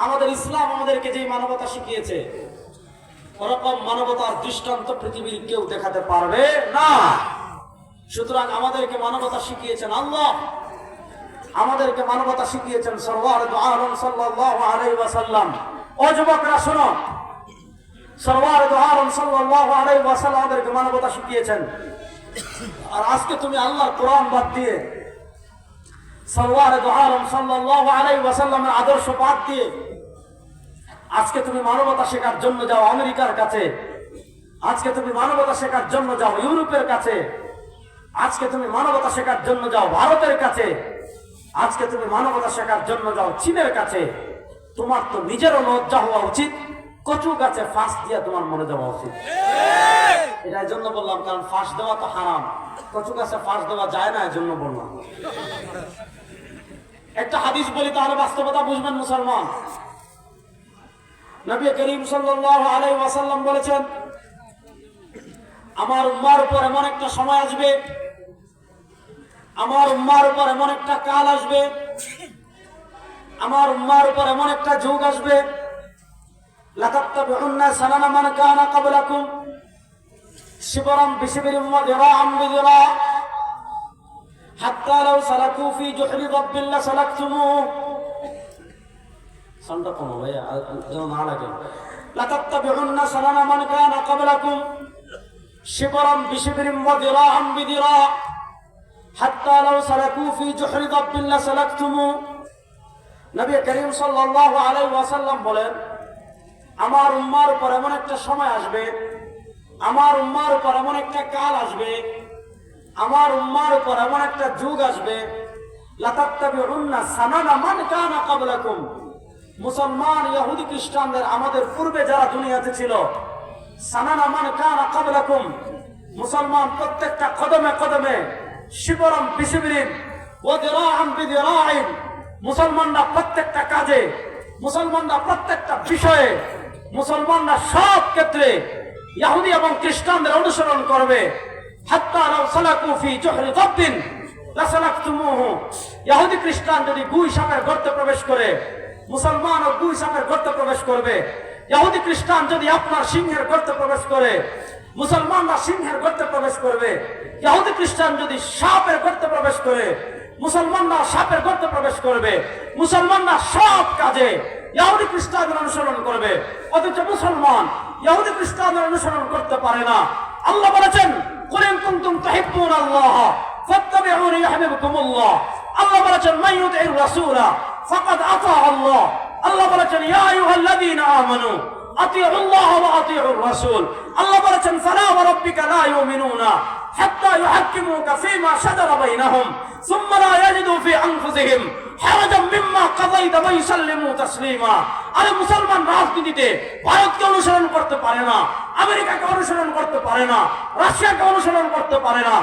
আমাদের ইসলাম আমাদেরকে যে মানবতা শিখিয়েছে, ওরকম মানবতার দৃষ্টান্ত পৃথিবীর কেউ দেখাতে পারবে না। সুতরাং আমাদেরকে মানবতা শিখিয়েছেন আল্লাহ, আমাদেরকে মানবতা শিখিয়েছেন সরওয়ার দু আলম সাল্লাল্লাহু আলাইহি ওয়াসাল্লাম। ও যুবকরা শোনো, সরওয়ার দু আলম সাল্লাল্লাহু আলাইহি ওয়াসাল্লাম আমাদেরকে মানবতা শিখিয়েছেন। আর আজকে তুমি আল্লাহর কোরআন বাদ দিয়ে, সরওয়ার দু আলম সাল্লাল্লাহু আলাইহি ওয়াসাল্লামের আদর্শ বাদ দিয়ে আজকে তুমি মানবতা শেখার জন্য যাও আমেরিকার কাছে, আজকে তুমি মানবতা শেখার জন্য যাও ইউরোপের কাছে, আজকে তুমি মানবতা শেখার জন্য যাও ভারতের কাছে, আজকে তুমি মানবতা শেখার জন্য যাও চীনের কাছে। তোমার তো নিজেরও লজ্জা হওয়া উচিত, কচু গাছে ফাঁস দিয়ে তোমার মরে যাওয়া উচিত। এটা এই জন্য বললাম, কারণ ফাঁস দেওয়া তো হারাম, কচু গাছে ফাঁস দেওয়া যায় না, এই জন্য বললাম। একটা হাদিস বলি তাহলে বাস্তবতা বুঝবেন মুসলমান। নবী করিম সাল্লাল্লাহু আলাইহি ওয়াসাল্লাম বলেছেন, আমার উম্মার উপর এমন একটা সময় আসবে, আমার উম্মার উপর এমন একটা কাল আসবে, আমার উম্মার উপর এমন একটা যুগ আসবে, লাতাত্তাবিউন্না সানানা মান কানা ক্বাবলাকুম শিবরাম বিশিবরিন ওয়া দিরাআম বিদিরা হাত্তা লাউ সালাকু ফি জুহরি রাব্বিল লাসালাকতুমু। সানটা কোন ভাইয়া যেন না লাগে। লাতাত্তাবিউন্না সানানা মান কানা ক্বাবলাকুম শিবরাম বিশিবরিন ওয়া দিরাআম বিদিরা হাত্তা লাউ সালাকু ফি জুহরি রাব্বিল লাসালাকতুমু। নবী করিম সাল্লাল্লাহু আলাইহি ওয়াসাল্লাম বলেন, আমার উম্মার উপর এমন একটা সময় আসবে, আমার উম্মার উপর এমন একটা কাল আসবে, আমার উম্মার উপর এমন একটা যুগ আসবে, লাতাত্তাবিউন্না সানানা মান কানা ক্বাবলাকুম। মুসলমান ইহুদি খ্রিস্টানদের আমাদের পূর্বে যারা দুনিয়াতে ছিল, সানানা মান কানা ক্বাবলাকুম, মুসলমান প্রত্যেকটা কদমে কদমে শিবরাম বিশিবরিন ওয়া দিরাআম বিদিরাইন, মুসলমানরা প্রত্যেকটা কাজে, মুসলমানরা প্রত্যেকটা বিষয়ে, মুসলমানরা সব ক্ষেত্রে ইহুদি এবং খ্রিস্টানদের অনুসরণ করবে। হাত্তা লাউ সালাকু ফি জুহরি রাব্বিন লাসালাকতুমুহু। ইহুদি খ্রিস্টান যদি গুই সাপের গর্তে প্রবেশ করে, মুসলমানও গুই সাপের গর্তে প্রবেশ করবে। ইহুদি খ্রিস্টান যদি আপনার সিংহের গর্তে প্রবেশ করে, মুসলমানরা সিংহের গর্তে প্রবেশ করবে। ইহুদি খ্রিস্টান যদি সাপের গর্তে প্রবেশ করে, মুসলমানরা সাপের গর্তে প্রবেশ করবে। মুসলমানরা সব কাজে ইহুদি খ্রিস্টানদের অনুসরণ করবে, অথচ মুসলমান ইহুদি খ্রিস্টানদের অনুসরণ করতে পারে না। আল্লাহ বলেছেন, কুল ইন কুনতুম তুহিব্বুনাল্লাহ ফাত্তাবিউনি ইউহিব্বুকুমুল্লাহ। আল্লাহ বলেছেন, মান ইউতি'র রাসূলা ফাকাদ আতা আল্লাহ। আল্লাহ বলেছেন, ইয়া আইয়ুহাল্লাযীনা আমানু আতিউল্লাহ ওয়া আতিউর রাসূল। আল্লাহ বলেছেন, ফালা ওয়া রাব্বিকা লা ইউমিনুনা হাত্তা ইউহাক্কিমুকা ফীমা শাজারা বাইনাহুম সুম্মা লা ইয়াজিদু ফী আনফুসিহিম হারাজাম মিম্মা কাযাইতা ওয়া ইউসাল্লিমু তাসলিমা। আরে মুসলমান রাজনীতিতে ভারতকে অনুসরণ করতে পারে না, আমেরিকাকে অনুসরণ করতে পারে না, রাশিয়াকে অনুসরণ করতে পারে না,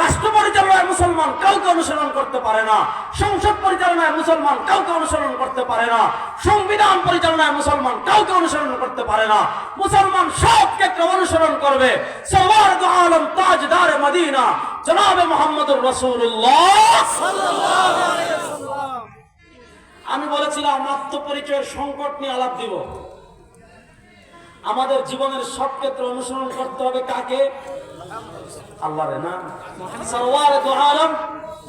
রাষ্ট্র পরিচালনায় মুসলমান কাউকে অনুসরণ করতে পারে না, সংসদ পরিচালনায় মুসলমান কাউকে অনুসরণ করতে পারে না, সংবিধান পরিচালনায় মুসলমান কাউকে অনুসরণ করতে পারে না। মুসলমান সব ক্ষেত্রে অনুসরণ করবে সরওয়ার দু আলম তাজদার মদিনা জনাবে মুহাম্মদুর রাসূলুল্লাহ সাল্লাল্লাহু আলাইহি ওয়াসাল্লাম। আমি বলেছিলাম আত্মপরিচয়ের সংকট নিয়ে আলাপ দিব। আমাদের জীবনের সব ক্ষেত্রে অনুসরণ করতে হবে কাকে? আল্লাহরে না। সরওয়ার দু আলম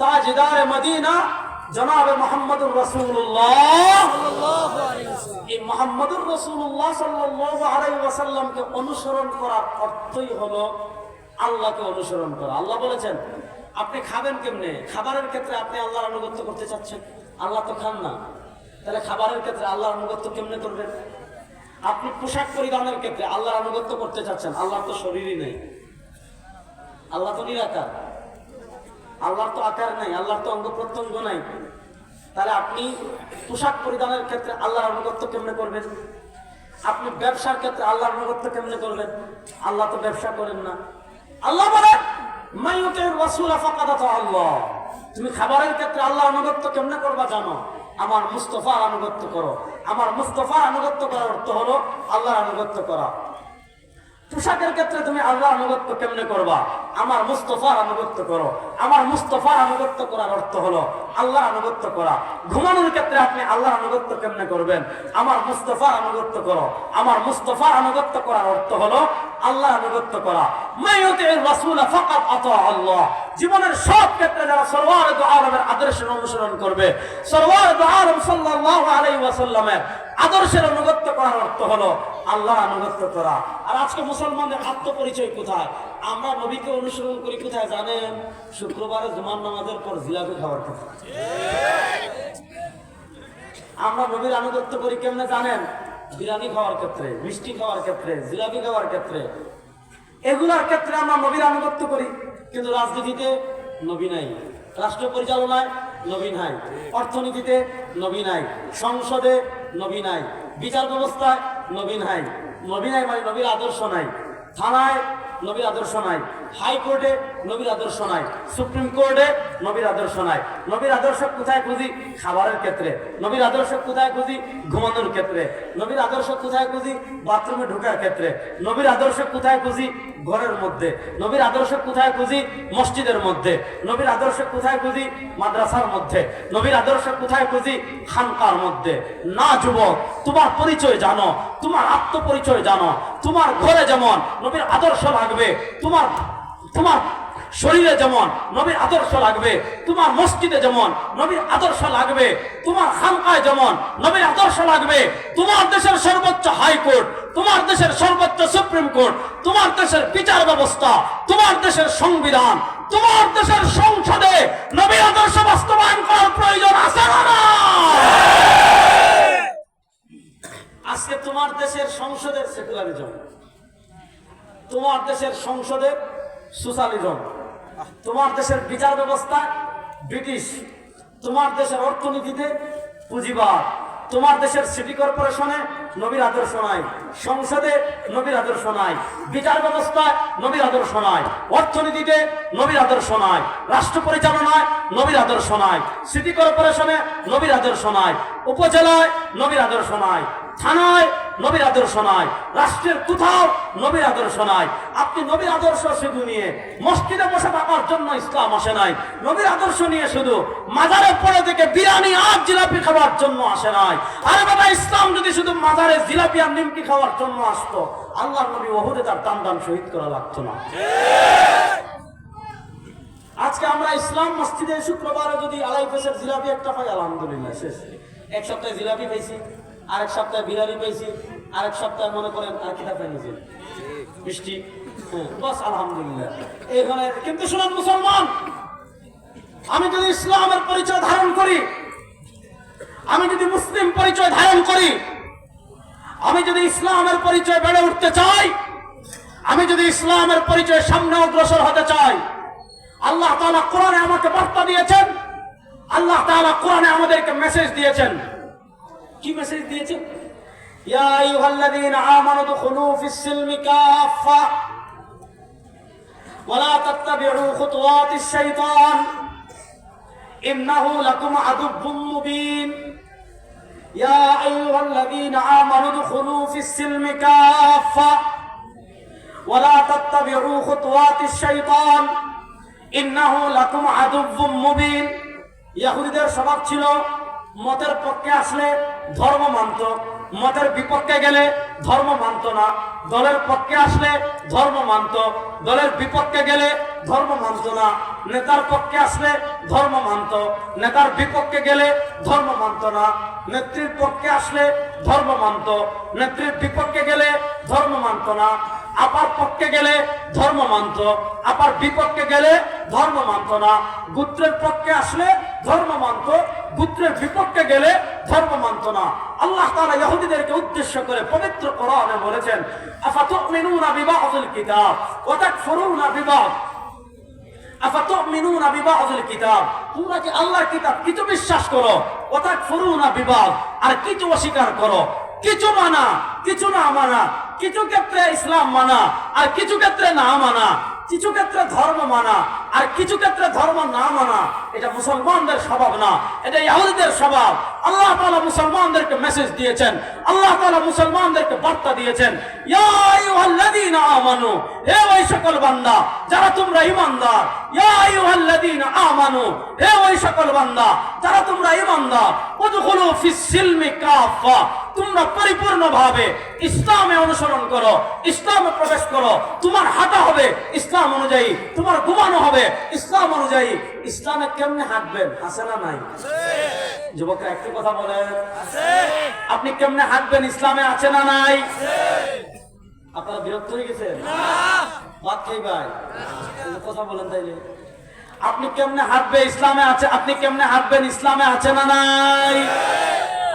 তাজদার মদিনা জনাবে মুহাম্মদুর রাসূলুল্লাহ সাল্লাল্লাহু আলাইহি ওয়াসাল্লাম, এই মুহাম্মদুর রাসূলুল্লাহ সাল্লাল্লাহু আলাইহি ওয়াসাল্লামকে অনুসরণ করার অর্থই হলো আল্লাহকে অনুসরণ করা। আল্লাহ বলেছেন আপনি খাবেন কেমনে? খাবারের ক্ষেত্রে আপনি আল্লাহর আনুগত্য করতে চাচ্ছেন, আল্লাহ তো খান না, তাহলে খাবারের ক্ষেত্রে আল্লাহর আনুগত্য কেমনে করবেন? আপনি পোশাক পরিধানের ক্ষেত্রে আল্লাহর আনুগত্য করতে চাচ্ছেন, আল্লাহর তো শরীরই নেই, আল্লাহ তো নিরাকার, আল্লাহর তো আকার নাই, আল্লাহর তো অঙ্গ প্রত্যঙ্গ নাই, তাহলে আপনি পোশাক পরিধানের ক্ষেত্রে আল্লাহর আনুগত্য কেমনে করবেন? আপনি ব্যবসার ক্ষেত্রে আল্লাহর আনুগত্য কেমনে করবেন? আল্লাহ তো ব্যবসা করেন না। আল্লাহ বলেন মাইয়ুতির রাসূল ফাকাদ আতা আল্লাহ। তুমি খাবারের ক্ষেত্রে আল্লাহর আনুগত্য কেমনে করবা জানো? আমার মুস্তাফার আনুগত্য করো। আমার মুস্তাফার আনুগত্য করার অর্থ হলো আল্লাহর আনুগত্য করা। পোশাকের ক্ষেত্রে তুমি আল্লাহর আনুগত্য কেমনে করবা? আমার মুস্তাফার আনুগত্য করো। আমার মুস্তাফার আনুগত্য করার অর্থ হলো আল্লাহর আনুগত্য করা। ঘুমানোর ক্ষেত্রে আপনি আল্লাহর আনুগত্য কেমনে করবেন? আমার মুস্তাফার আনুগত্য করো। আমার মুস্তাফার আনুগত্য করার অর্থ হলো আল্লাহর আনুগত্য করা। মাইয়ুতির রাসূল ফাকাদ আতা আল্লাহ। জীবনের সব ক্ষেত্রে যারা সরওয়ার দু আলমের আদর্শের অনুসরণ করবে, সরওয়ার দু আলম সাল্লাল্লাহু আলাইহি ওয়াসাল্লামের আদর্শের আনুগত্য করার অর্থ হলো আল্লাহর আনুগত্য করা। আর আজকে মুসলমানদের আত্মপরিচয় কোথায়? আমরা নবীকে অনুসরণ করি কোথায় জানেন? শুক্রবারে জুমার নামাজের পর জিলাপি খাওয়ার ক্ষেত্রে। আমরা নবীর আনুগত্য করি কেমনে জানেন? বিরিয়ানি খাওয়ার ক্ষেত্রে, মিষ্টি খাওয়ার ক্ষেত্রে, জিলাপি খাওয়ার ক্ষেত্রে, এগুলার ক্ষেত্রে আমরা নবীর আনুগত্য করি। কিন্তু রাজনীতিতে নবী নাই, রাষ্ট্র পরিচালনায় নবী নাই, অর্থনীতিতে নবী নাই, সংসদে নবী নাই, বিচার ব্যবস্থায় নবী নাই। নবী নাই মানে নবীর আদর্শ নাই। থানায় নবীর আদর্শ নাই, হাইকোর্টে নবীর আদর্শ নাই, সুপ্রিম কোর্টে নবীর আদর্শ নাই। নবীর আদর্শ কোথায় খুঁজি? খাবারের ক্ষেত্রে। নবীর আদর্শ কোথায় খুঁজি? ঘুমানোর ক্ষেত্রে। নবীর আদর্শ কোথায় খুঁজি? বাথরুমে ঢোকার ক্ষেত্রে। নবীর আদর্শ কোথায় খুঁজি? ঘরের মধ্যে। নবীর আদর্শ কোথায় খুঁজি? মসজিদের মধ্যে। নবীর আদর্শ কোথায় খুঁজি? মাদ্রাসার মধ্যে। নবীর আদর্শ কোথায় খুঁজি? খানকার মধ্যে। না যুবক, তোমার পরিচয় জানো, তোমার আত্মপরিচয় জানো। তোমার ঘরে যেমন নবীর আদর্শ লাগবে, তোমার শরীরে যেমন নবীর আদর্শ লাগবে, তোমার মসজিদে যেমন নবীর আদর্শ লাগবে, তোমার খানকায় যেমন নবীর আদর্শ লাগবে, তোমার দেশের সর্বোচ্চ হাইকোর্ট, তোমার দেশের সর্বোচ্চ সুপ্রিম কোর্ট, তোমার দেশের বিচার ব্যবস্থা, তোমার দেশের সংবিধান, তোমার দেশের সংসদে নবীর আদর্শ বাস্তবায়ন করার প্রয়োজন আছে না? আজকে তোমার দেশের সংসদের সেকুলারিজম, তোমার দেশের সংসদের সোশ্যালিজম, তোমার দেশের বিচার ব্যবস্থা ব্রিটিশ, তোমার দেশের অর্থনীতিতে পুঁজিবাদ, তোমার দেশের সিটি কর্পোরেশনে নবীর আদর্শ নাই, সংসদে নবীর আদর্শ নাই, বিচার ব্যবস্থায় নবীর আদর্শ নাই, অর্থনীতিতে নবীর আদর্শ নাই, রাষ্ট্র পরিচালনায় নবীর আদর্শ নাই, সিটি কর্পোরেশনে নবীর আদর্শ নাই, উপজেলায় নবীর আদর্শ নাই, থানায় নবীর আদর্শ নাই, রাষ্ট্রের কোথাও নবীর আদর্শ নাই। আপনি নবীর আদর্শ শুধু নিয়ে মসজিদে বসে থাকার জন্য ইসলাম আসে নাই, নবীর আদর্শ নিয়ে শুধু মাজারে পড়ে থেকে বিরিয়ানি আর জিলাপি খাওয়ার জন্য আসে নাই। আরে বাবা, ইসলাম যদি শুধু মাজারে জিলাপি আর নিমকি খাওয়ার জন্য আসতো, আল্লাহ নবী ওহুদে তার টান শহীদ করা লাগতো না। আজকে আমরা ইসলাম মসজিদে শুক্রবারে যদি আড়াই পেসের জিলাপি একটা পাই, আলহামদুলিল্লাহ শেষ। এক সপ্তাহে জিলাপি পেয়েছি, আরেক সপ্তাহে বিরিয়ানি পেয়েছি, আরেক সপ্তাহে মনে করেন আর কিতা পেয়েছি মিষ্টি, বাস আলহামদুলিল্লাহ এখানে। কিন্তু শুনুন মুসলমান, আমি যদি ইসলামের পরিচয় ধারণ করি, আমি যদি মুসলিম পরিচয় ধারণ করি, আমি যদি ইসলামের পরিচয় বেড়ে উঠতে চাই, আমি যদি ইসলামের পরিচয় সামনে অগ্রসর হতে চাই, আল্লাহ তাআলা কোরআনে আমাকে বার্তা দিয়েছেন, আল্লাহ তাআলা কোরআনে আমাদেরকে মেসেজ দিয়েছেন। কি মেসেজ দিয়েছেন? ইয়া আইয়ুহাল্লাযীনা আমানু দুখুলু ফিস-সিলমি কাফা ওয়া লা তাত্তাবি'উ খুতুওয়াতিশ শাইতান ইন্নাহু লাকুম আদুব্বুম মুবিন। ইয়া আইয়ুহাল্লাযীনা আমানু দুখুলু ফিস-সিলমি কাফা ওয়া লা তাত্তাবি'উ খুতুওয়াতিশ শাইতান ইন্নাহু লাকুম আদুব্বুম মুবিন। ইহুদীদের স্বভাব ছিল মতের পক্ষে আসলে ধর্ম মানত, মতের বিপক্ষে গেলে ধর্ম মানত না, দলের পক্ষে আসলে ধর্ম মানত, দলের বিপক্ষে গেলে ধর্ম মানত না, নেতার পক্ষে আসলে ধর্ম মানত, নেতার বিপক্ষে গেলে ধর্ম মানত না, নেত্রীর পক্ষে আসলে ধর্ম মানত, নেত্রীর বিপক্ষে গেলে ধর্ম মানত না, আপার পক্ষে গেলে ধর্ম মানত, আপার বিপক্ষে গেলে ধর্ম মানত না, গোত্রের পক্ষে আসলে ধর্ম মানত, গোত্রের বিপক্ষে গেলে ধর্ম মানত না। আল্লাহ তাআলা ইহুদিদেরকে উদ্দেশ্য করে পবিত্র কোরআনে বলেছেন, আফাতুমিনুনা বিবাযিল কিতাব ওয়া তাকফুরুনা বিবায, আফাতুমিনুনা বিবাযিল কিতাব, তোমরা কি আল্লাহর কিতাব কিছু বিশ্বাস করো, ওয়া তাকফুরুনা বিবায, আর কিছু অস্বীকার করো। কিছু মানা, কিছু না মানা, কিছু ক্ষেত্রে ইসলাম মানা আর কিছু ক্ষেত্রে না মানা, কিছু ক্ষেত্রে ধর্ম মানা আর কিছু ক্ষেত্রে ধর্ম না মানা, এটা মুসলমানদের স্বভাব না, এটা ইহুদিদের স্বভাব। আল্লাহ তাআলা মুসলমানদেরকে মেসেজ দিয়েছেন, আল্লাহ তাআলা মুসলমানদেরকে বার্তা দিয়েছেন, ইয়া আইয়ুহাল্লাযীনা আমানু, হে ওই সকল বান্দা যারা তোমরা ঈমানদার, ইয়া আইয়ুহাল্লাযীনা আমানু, হে ওই সকল বান্দা যারা তোমরা ঈমানদার, উদখুলু ফিস সিলমি কাফা, তোমরা পরিপূর্ণভাবে ইসলামে অনুসরণ করো, ইসলামে প্রবেশ করো। তোমার হাঁটা হবে ইসলাম অনুযায়ী, তোমার ঘুমানো হবে ইসলাম অনুযায়ী। ইসলামে কেমনে হাঁটবেন আছে না নাই? যুবকরা একটু কথা বলেন, আপনি কেমনে হাঁটবেন ইসলামে আছে না নাই? আপনারা বিরক্ত হয়ে গেছেন? বাদ খেয়ে ভাই কথা বলেন তাইলে। আপনি কেমনে হাঁটবে ইসলামে আছে, আপনি কেমনে হাঁটবেন ইসলামে আছে না নাই?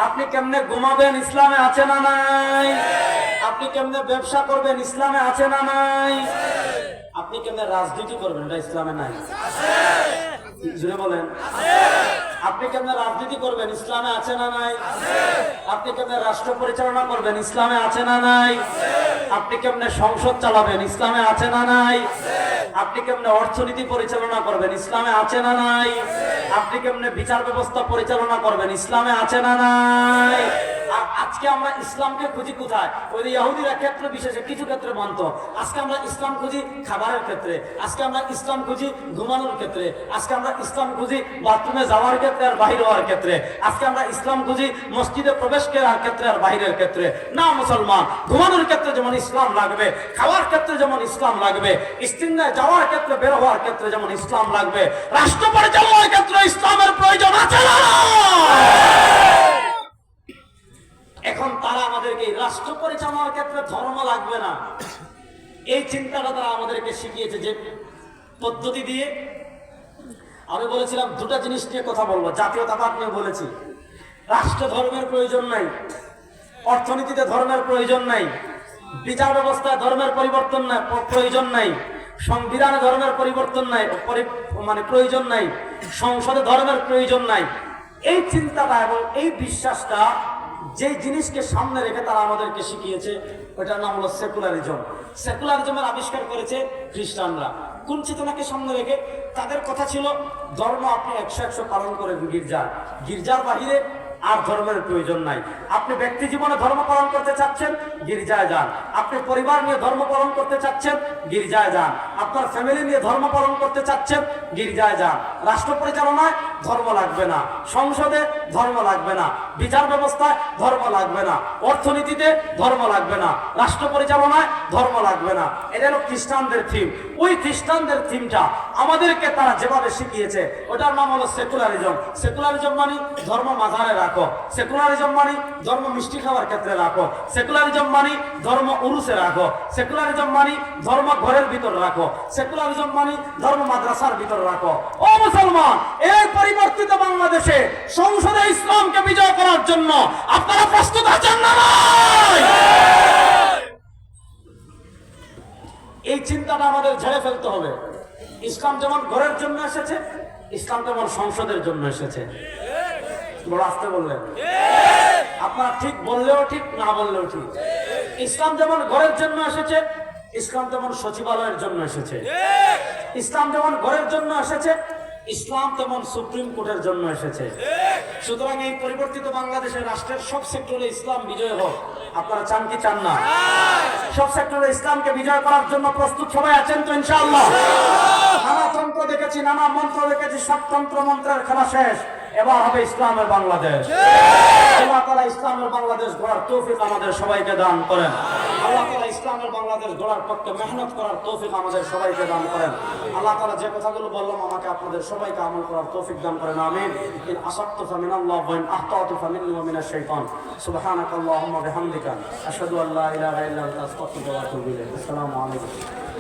আপনি কেমনে ঘুমাবেন ইসলামে আছে না নাই? আপনি কেমনে ব্যবসা করবেন ইসলামে আছে না নাই? আপনি কেমনে রাজনীতি করবেন এটা ইসলামে নাই? জুড়ে বলেন। আপনি কেমনে রাজনীতি করবেন ইসলামে আছে না নাই? আপনি কেমনে রাষ্ট্র পরিচালনা করবেন ইসলামে আছে না নাই? আপনি কেমনে সংসদ চালাবেন ইসলামে আছে না নাই? আপনি কেমনে অর্থনীতি পরিচালনা করবেন ইসলামে আছে না নাই? আপনি কেমনে বিচার ব্যবস্থা পরিচালনা করবেন ইসলামে আছে না নাই? আজকে আমরা ইসলামকে খুঁজি কোথায়? ওই ইহুদিরা ক্ষেত্র বিশেষে কিছু ক্ষেত্রে মানত। আজকে আমরা ইসলাম খুঁজি খাবারের ক্ষেত্রে, আজকে আমরা ইসলাম খুঁজি ঘুমানোর ক্ষেত্রে, আজকে আমরা ইসলাম খুঁজি বাথরুমে যাওয়ার ক্ষেত্রে আর বাহির হওয়ার ক্ষেত্রে, আজকে আমরা ইসলাম খুঁজি মসজিদে প্রবেশ করার ক্ষেত্রে আর বাহিরের ক্ষেত্রে। না মুসলমান, ঘুমানোর ক্ষেত্রে যেমন ইসলাম লাগবে, খাওয়ার ক্ষেত্রে যেমন ইসলাম লাগবে, ইস্তিনজায় যাওয়ার ক্ষেত্রে বের হওয়ার ক্ষেত্রে যেমন ইসলাম লাগবে, রাষ্ট্র পরিচালনার ক্ষেত্রে ইসলামের প্রয়োজন আছে না? এখন তারা আমাদেরকে রাষ্ট্র পরিচালনার ক্ষেত্রে ধর্ম লাগবে না, এই চিন্তাটা তারা আমাদেরকে শিখিয়েছে যে পদ্ধতি দিয়ে। আমি বলেছিলাম দুটা জিনিস নিয়ে কথা বলবো, জাতীয়তাবাদ নিয়ে বলেছি। রাষ্ট্র ধর্মের প্রয়োজন নাই, অর্থনীতিতে ধর্মের প্রয়োজন নাই, বিচার ব্যবস্থায় ধর্মের পরিবর্তন নাই, প্রয়োজন নাই, সংবিধানে ধর্মের পরিবর্তন নাই, মানে প্রয়োজন নাই, সংসদে ধর্মের প্রয়োজন নাই। এই চিন্তাটা এবং এই বিশ্বাসটা যে জিনিসকে সামনে রেখে তারা আমাদেরকে শিখিয়েছে, ওটার নাম হলো সেকুলারিজম। সেকুলারিজমের আবিষ্কার করেছে খ্রিস্টানরা। কোন চেতনাকে সামনে রেখে? তাদের কথা ছিল ধর্ম আপনি 100 পালন করেন গির্জার বাহিরে, আর ধর্মের প্রয়োজন নাই। আপনি ব্যক্তি জীবনে ধর্ম পালন করতে চাচ্ছেন, গির্জায় যান। আপনি পরিবার নিয়ে ধর্ম পালন করতে চাচ্ছেন, গির্জায় যান। আপনার ফ্যামিলি নিয়ে ধর্ম পালন করতে চাচ্ছেন, গির্জায় যান। রাষ্ট্র পরিচালনায় ধর্ম লাগবে না, সংসদে ধর্ম লাগবে না, বিচার ব্যবস্থায় ধর্ম লাগবে না, অর্থনীতিতে ধর্ম লাগবে না, রাষ্ট্র পরিচালনায় ধর্ম লাগবে না। এটা হলো খ্রিস্টানদের থিম। ওই খ্রিস্টানদের থিমটা আমাদেরকে তারা যেভাবে শিখিয়েছে, ওটার নাম হলো সেকুলারিজম। সেকুলারিজম মানে ধর্ম মাঝারে রাখো, সেকুলারিজম মানে ধর্ম মিষ্টি খাওয়ার ক্ষেত্রে রাখো, সেকুলারিজম মানে ধর্ম উরুসে রাখো, সেকুলারিজম মানে ধর্ম ঘরের ভিতর রাখো, সেকুলারিজম মানে ধর্ম মাদ্রাসার ভিতর রাখো। ও মুসলমান, এই পরিবর্তিত বাংলাদেশে সংসদে ইসলামকে বিজয় করার জন্য আপনারা প্রস্তুত আছেন না? এই চিন্তাটা আমাদের ঝেড়ে ফেলতে হবে। ইসলাম যেমন ঘরের জন্য এসেছে, ইসলাম তেমন সংসদের জন্য এসেছে। বড় আসতে বললেন, আপনারা ঠিক বললেও ঠিক, না বললেও ঠিক। ইসলাম যেমন ঘরের জন্য এসেছে, ইসলাম তেমন সচিবালয়ের জন্য এসেছে। ইসলাম যেমন ঘরের জন্য এসেছে, ইসলাম তেমন সুপ্রিম কোর্টের জন্য এসেছে। সুতরাং এই পরিবর্তিত বাংলাদেশের রাষ্ট্রের সব সেক্টরে ইসলাম বিজয় হোক। আপনারা চান কি চান না? সব সেক্টরে ইসলামকে বিজয় করার জন্য প্রস্তুত সবাই আছেন তো ইনশাআল্লাহ? নানা তন্ত্র দেখেছি, নানা মন্ত্র দেখেছি, সব তন্ত্র মন্ত্রের খেলা শেষ। এবার হবে ইসলামের বাংলাদেশ। আল্লাহ তাআলা ইসলামের বাংলাদেশ গড়ার তৌফিক আমাদের সবাইকে দান করেন। আল্লাহ তাআলা ইসলামের বাংলাদেশ গড়ার পক্ষে মেহনত করার তৌফিক আমাদের সবাইকে দান করেন। আল্লাহ তাআলা যে কথাগুলো বললাম আমাকে আপনাদের সবাইকে আমল করার তৌফিক দান করেন, আমিন। ইন আসাবতু ফামিনাল্লাহ ওয়া ইন আখতাতু ফামিন্নি ওয়া মিনাশ শাইতান। সুবহানাকাল্লাহুম্মা বিহামদিকা আশহাদু আল্লা ইলাহা ইল্লা আনতা আস্তাগফিরুকা ওয়া আতুবু ইলাইক। আসসালামু আলাইকুম।